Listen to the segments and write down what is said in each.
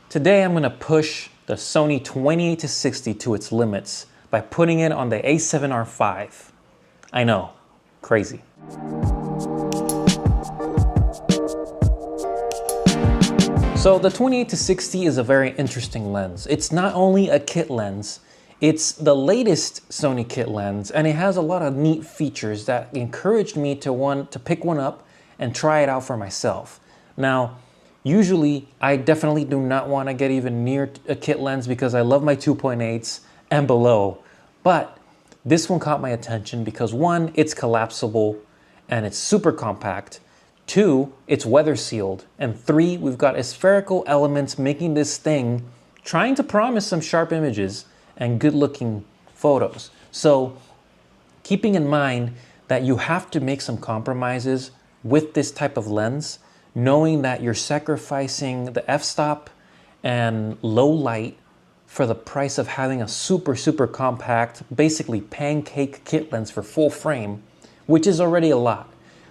Today I'm going to push the Sony 28-60 to its limits by putting it on the A7R5. I know, crazy. So the 28-60 is a very interesting lens. It's not only a kit lens, it's the latest Sony kit lens, and it has a lot of neat features that encouraged me to want to pick one up and try it out for myself. Now, usually I definitely do not want to get even near a kit lens because I love my 2.8s and below. But this one caught my attention because one, it's collapsible and it's super compact. Two, it's weather sealed. And three, we've got aspherical elements making this thing, trying to promise some sharp images and good looking photos. So keeping in mind that you have to make some compromises with this type of lens, knowing that you're sacrificing the f-stop and low light for the price of having a super compact, basically pancake kit lens for full frame, which is already a lot.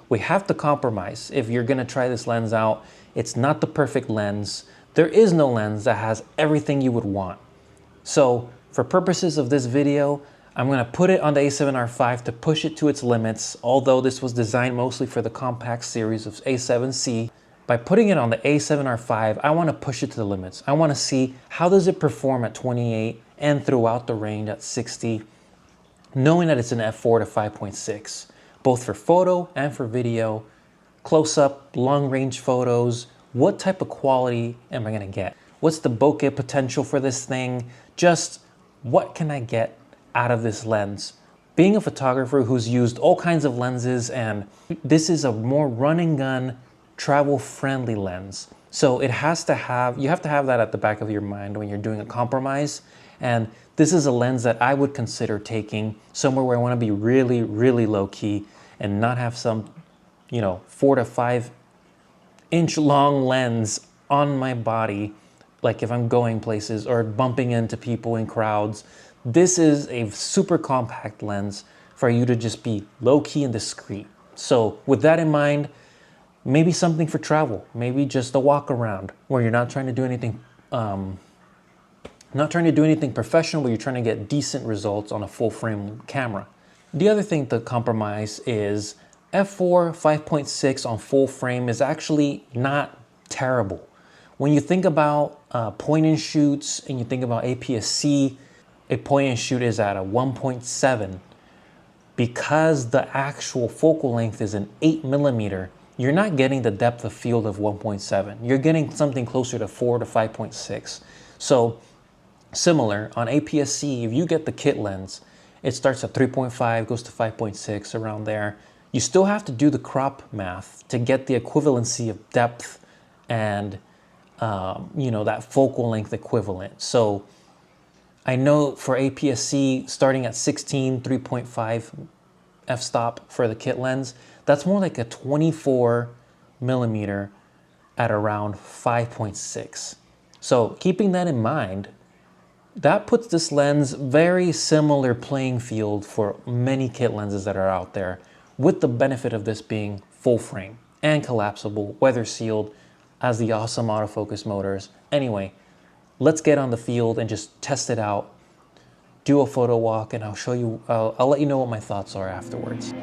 We have to compromise if you're gonna try this lens out. It's not the perfect lens. There is no lens that has everything you would want. So for purposes of this video, I'm gonna put it on the A7R5 to push it to its limits, although this was designed mostly for the compact series of A7C. By putting it on the A7R5, I wanna push it to the limits. I wanna see how does it perform at 28 and throughout the range at 60, knowing that it's an F4 to 5.6, both for photo and for video, close-up, long-range photos. What type of quality am I gonna get? What's the bokeh potential for this thing? Just what can I get out of this lens? Being a photographer who's used all kinds of lenses, and this is a more run and gun, travel friendly lens. So it has to have, you have to have that at the back of your mind when you're doing a compromise. And this is a lens that I would consider taking somewhere where I want to be really low key and not have some, 4 to 5 inch long lens on my body. Like if I'm going places or bumping into people in crowds. This is a super compact lens for you to just be low key and discreet. So with that in mind, maybe something for travel, maybe just a walk around where you're not trying to do anything, professional, but you're trying to get decent results on a full frame camera. The other thing to compromise is F4 5.6 on full frame is actually not terrible. When you think about point and shoots and you think about APS-C, a point and shoot is at a 1.7. Because the actual focal length is an 8mm, you're not getting the depth of field of 1.7. You're getting something closer to 4 to 5.6. So similar on APS-C, if you get the kit lens, it starts at 3.5, goes to 5.6, around there. You still have to do the crop math to get the equivalency of depth and that focal length equivalent. So I know for APS-C, starting at 16, 3.5 f-stop for the kit lens, that's more like a 24mm at around 5.6. So keeping that in mind, that puts this lens very similar playing field for many kit lenses that are out there, with the benefit of this being full frame and collapsible, weather sealed, as the awesome autofocus motors. Anyway, let's get on the field and just test it out, do a photo walk, and I'll let you know what my thoughts are afterwards.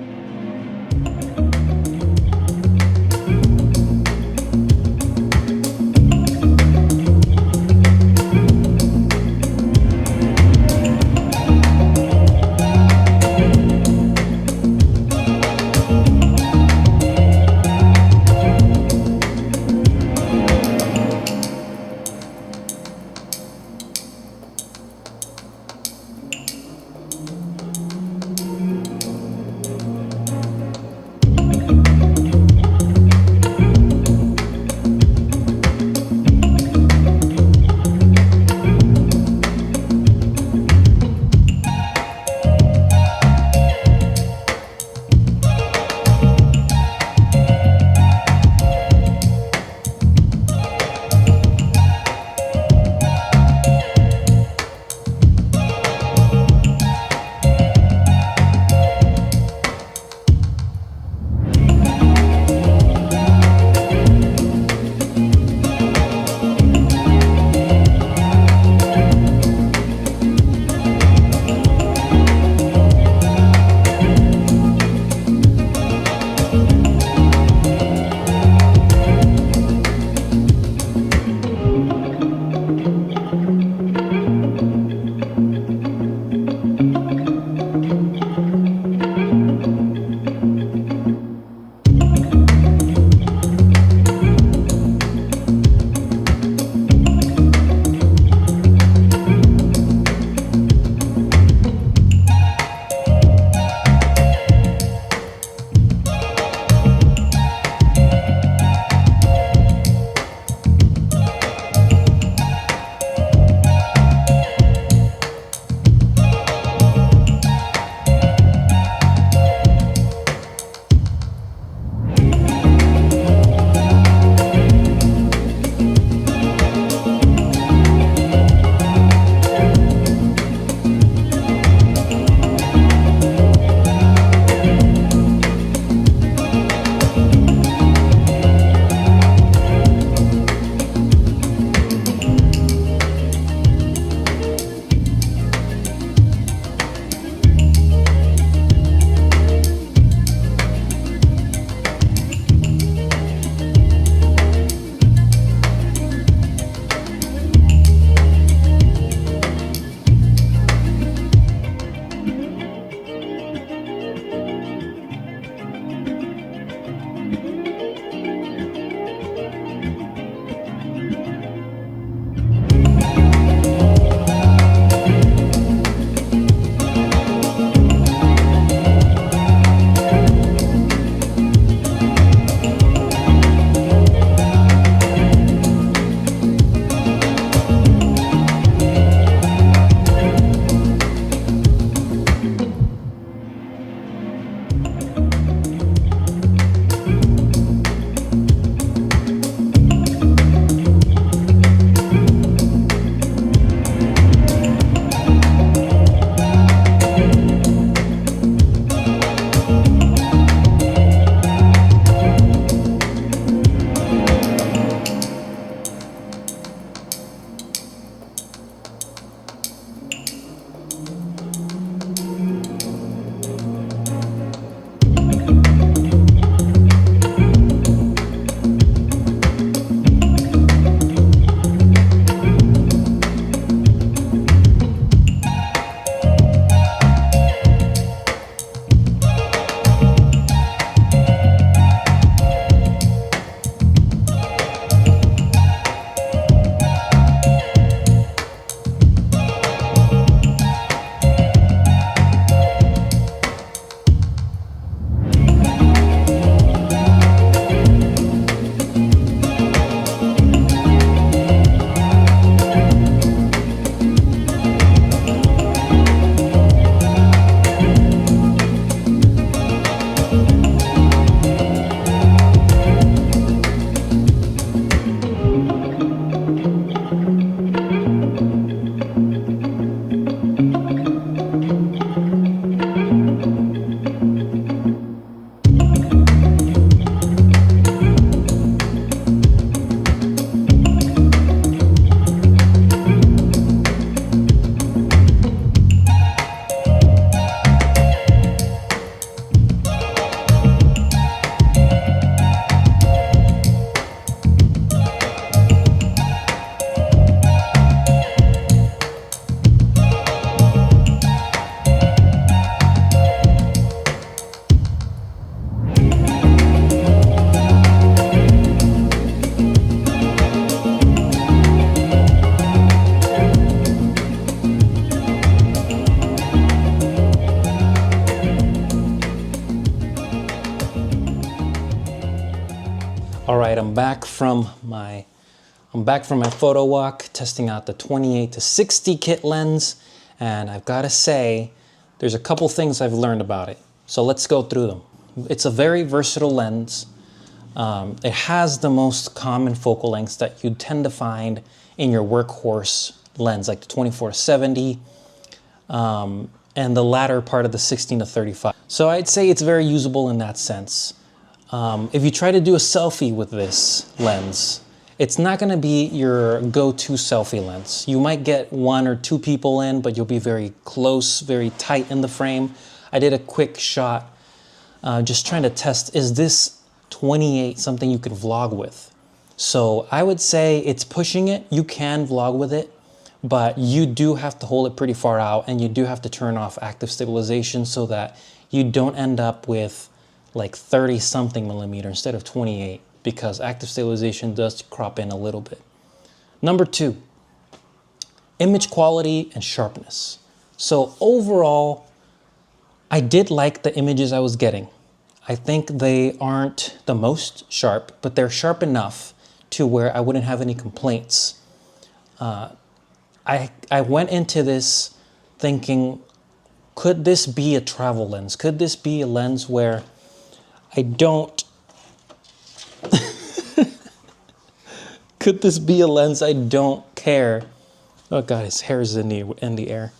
I'm back from my photo walk, testing out the 28-60 kit lens, and I've got to say, there's a couple things I've learned about it. So let's go through them. It's a very versatile lens. It has the most common focal lengths that you tend to find in your workhorse lens, like the 24-70, and the latter part of the 16-35. So I'd say it's very usable in that sense. If you try to do a selfie with this lens, it's not going to be your go-to selfie lens. You might get 1 or 2 people in, but you'll be very close, very tight in the frame. I did a quick shot just trying to test, is this 28 something you could vlog with? So I would say it's pushing it. You can vlog with it, but you do have to hold it pretty far out, and you do have to turn off active stabilization so that you don't end up with like 30 something millimeter instead of 28, because active stabilization does crop in a little bit. Number 2, image quality and sharpness. So overall, I did like the images I was getting. I think they aren't the most sharp, but they're sharp enough to where I wouldn't have any complaints. I went into this thinking, could this be a travel lens? Could this be a lens where I don't... Could this be a lens I don't care? Oh God, his hair is in the air.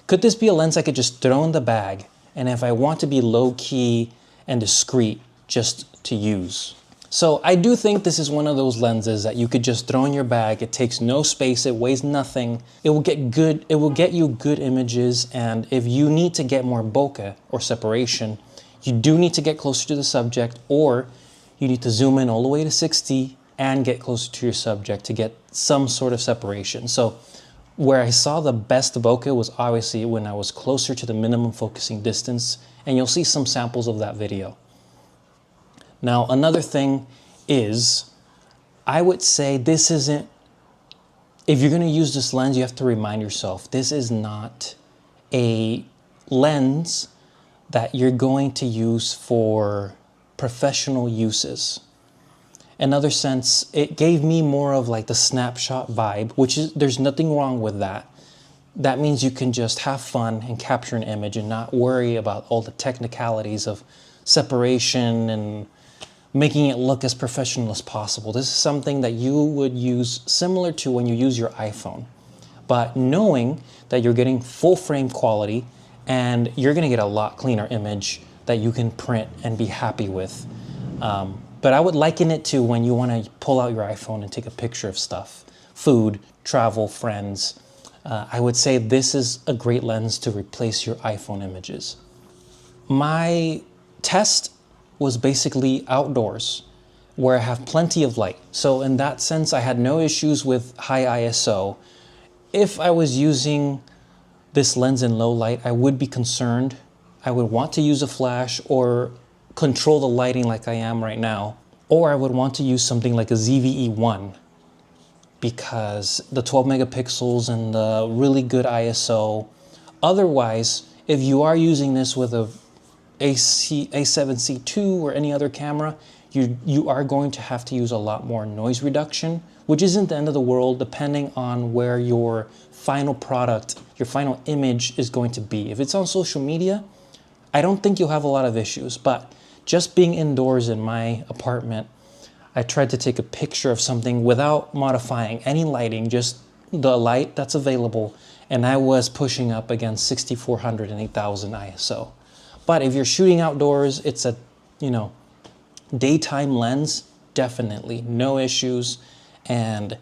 Could this be a lens I could just throw in the bag, and if I want to be low-key and discreet, just to use? So I do think this is one of those lenses that you could just throw in your bag. It takes no space, it weighs nothing. It will get you good images, and if you need to get more bokeh or separation, you do need to get closer to the subject, or you need to zoom in all the way to 60 and get closer to your subject to get some sort of separation. So where I saw the best bokeh was obviously when I was closer to the minimum focusing distance, and you'll see some samples of that video. Now, another thing is, I would say this isn't, if you're gonna use this lens, you have to remind yourself, this is not a lens that you're going to use for professional uses. Another sense, it gave me more of like the snapshot vibe, which is, there's nothing wrong with that. That means you can just have fun and capture an image and not worry about all the technicalities of separation and making it look as professional as possible. This is something that you would use similar to when you use your iPhone, but knowing that you're getting full frame quality and you're gonna get a lot cleaner image that you can print and be happy with. But I would liken it to when you wanna pull out your iPhone and take a picture of stuff, food, travel, friends. I would say this is a great lens to replace your iPhone images. My test was basically outdoors, where I have plenty of light. So in that sense, I had no issues with high ISO. If I was using this lens in low light, I would be concerned. I would want to use a flash or control the lighting like I am right now, or I would want to use something like a ZVE1, because the 12 megapixels and the really good ISO. Otherwise, if you are using this with a A7C2 or any other camera, you are going to have to use a lot more noise reduction, which isn't the end of the world depending on where your final product, your final image is going to be. If it's on social media, I don't think you'll have a lot of issues, but just being indoors in my apartment, I tried to take a picture of something without modifying any lighting, just the light that's available, and I was pushing up against 6400 and 8000 ISO. But if you're shooting outdoors, it's a, daytime lens, definitely, no issues. And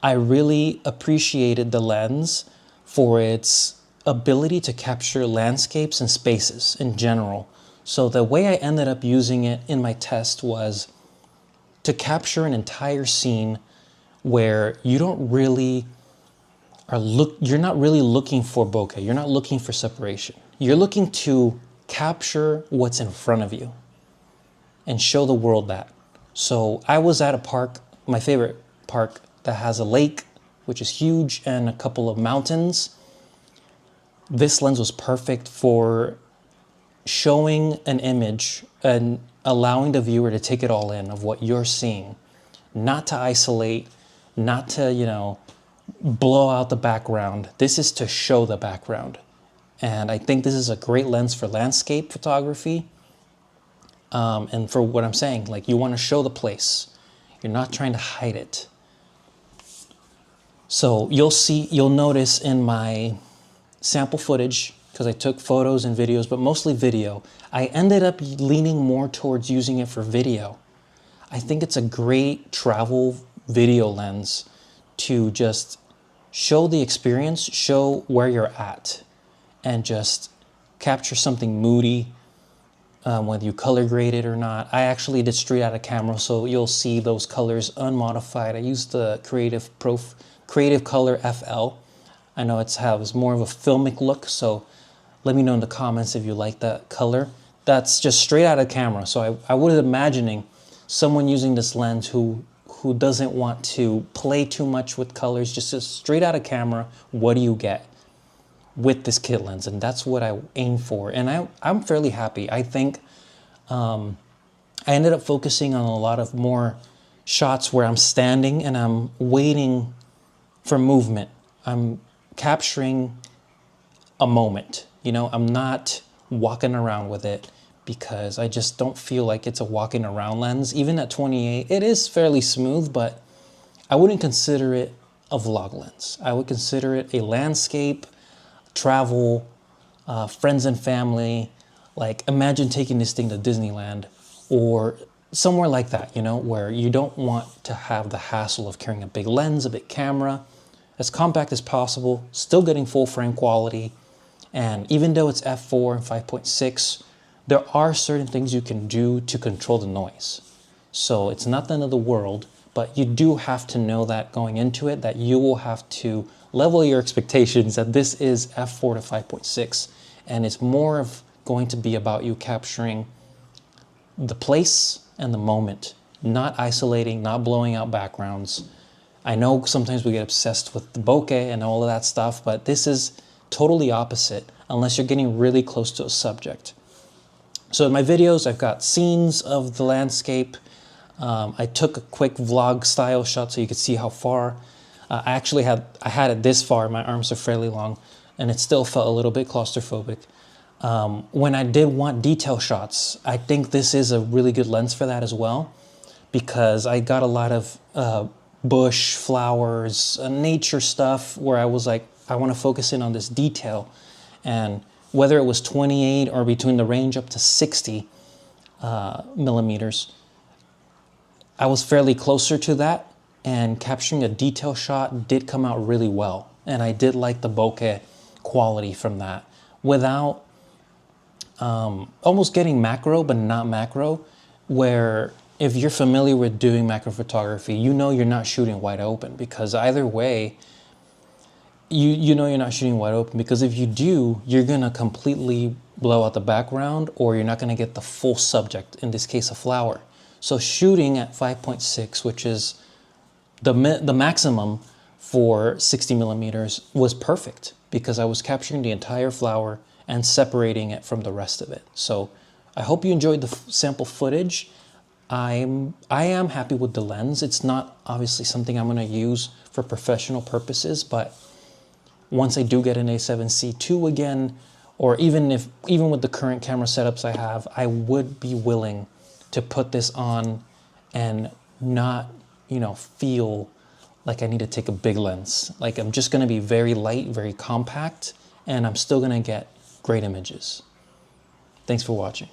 I really appreciated the lens for its ability to capture landscapes and spaces in general. So the way I ended up using it in my test was to capture an entire scene where you don't really you're not really looking for bokeh, you're not looking for separation. You're looking to capture what's in front of you and show the world that. So I was at a park, my favorite park, that has a lake, which is huge, and a couple of mountains. This lens was perfect for showing an image and allowing the viewer to take it all in of what you're seeing. not to isolate, not to, you know, blow out the background. This is to show the background. And I think this is a great lens for landscape photography. And for what I'm saying, like, you want to show the place. You're not trying to hide it. So you'll notice in my sample footage, because I took photos and videos, but mostly video, I ended up leaning more towards using it for video. I think it's a great travel video lens to just show the experience, show where you're at, and just capture something moody, whether you color grade it or not. I actually did straight out of camera, so you'll see those colors unmodified. I used the Creative Color FL. I know it has more of a filmic look, so let me know in the comments if you like that color. That's just straight out of camera. So I was imagining someone using this lens who doesn't want to play too much with colors, just straight out of camera, what do you get with this kit lens? And that's what I aim for. And I'm fairly happy. I think I ended up focusing on a lot of more shots where I'm standing and I'm waiting for movement. I'm capturing a moment, you know, I'm not walking around with it, because I just don't feel like it's a walking around lens. Even at 28, it is fairly smooth, but I wouldn't consider it a vlog lens. I would consider it a landscape, travel, friends and family. Like, imagine taking this thing to Disneyland or somewhere like that, you know, where you don't want to have the hassle of carrying a big lens, a big camera. As compact as possible, still getting full frame quality. And even though it's f4 and 5.6, there are certain things you can do to control the noise. So it's not the end of the world, but you do have to know that going into it, that you will have to level your expectations that this is f4 to 5.6. And it's more of going to be about you capturing the place and the moment, not isolating, not blowing out backgrounds. I know sometimes we get obsessed with the bokeh and all of that stuff, but this is totally opposite unless you're getting really close to a subject. So in my videos, I've got scenes of the landscape. I took a quick vlog style shot so you could see how far. I had it this far, my arms are fairly long, and it still felt a little bit claustrophobic. When I did want detail shots, I think this is a really good lens for that as well, because I got a lot of bush, flowers, nature stuff where I was like, I want to focus in on this detail. And whether it was 28 or between the range up to 60 millimeters, I was fairly closer to that, and capturing a detail shot did come out really well. And I did like the bokeh quality from that without almost getting macro, but not macro, where if you're familiar with doing macro photography, you know you're not shooting wide open, because either way, you know you're not shooting wide open, because if you do, you're gonna completely blow out the background, or you're not gonna get the full subject, in this case a flower. So shooting at 5.6, which is the maximum for 60 millimeters, was perfect, because I was capturing the entire flower and separating it from the rest of it. So I hope you enjoyed the sample footage. I am happy with the lens. It's not obviously something I'm gonna use for professional purposes, but once I do get an A7C II again, or even with the current camera setups I have, I would be willing to put this on and not, you know, feel like I need to take a big lens. Like, I'm just gonna be very light, very compact, and I'm still gonna get great images. Thanks for watching.